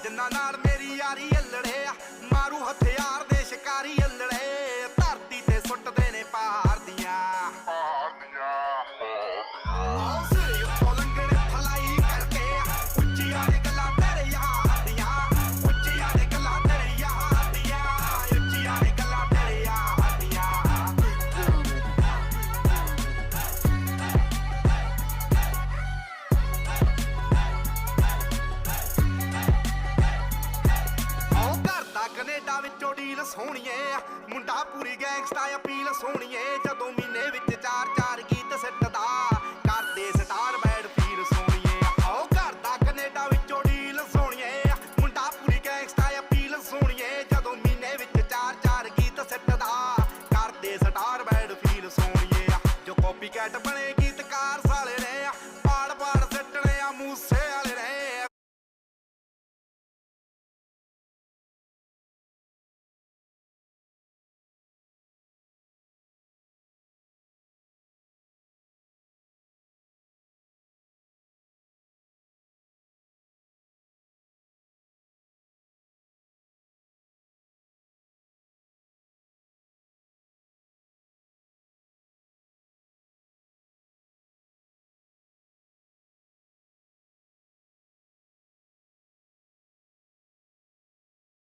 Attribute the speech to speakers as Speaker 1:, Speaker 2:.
Speaker 1: ਜਿੰਨਾ ਨਾਲ ਮੇਰੀ ਯਾਰੀ ਅਲੜੇ ਆ ਮਾਰੂ ਹਥਿਆਰ ਦੇ ਸ਼ਿਕਾਰੀ ਅਲੜੇ ਧਰਤੀ ਤੇ ਸੁੱਟਦੇ ਨੇ ਪਹਾੜ ਦੀਆਂ ਸਿਰੇ ਉੱਤੋਂ ਲੰਘਣ ਫਲਾਈ ਕਰਕੇ ਉੱਚੀਆਂ ਨੇ ਗੱਲਾਂ ਤੇਰੇ ਯਾਰ ਦੀਆਂ ਉੱਚੀਆਂ ਨੇ ਗੱਲਾਂ ਤੇਰੇ ਯਾਰ ਦੀਆਂ ਉੱਚੀਆਂ ਨੇ ਗੱਲਾਂ ਤੇਰੇ ਯਾਰ ਦੀਆਂ ਕੈਨੇਡਾ ਵਿੱਚੋਂ ਡੀਲ ਸੋਹਣੀਏ ਮੁੰਡਾ ਪੂਰੀ ਗੈਂਗਸਟਾ ਅਪੀਲ ਸੋਹਣੀਏ ਜਦੋਂ ਮਹੀਨੇ ਵਿੱਚ 4-4 ਗੀਤ ਸਿੱਟਦਾ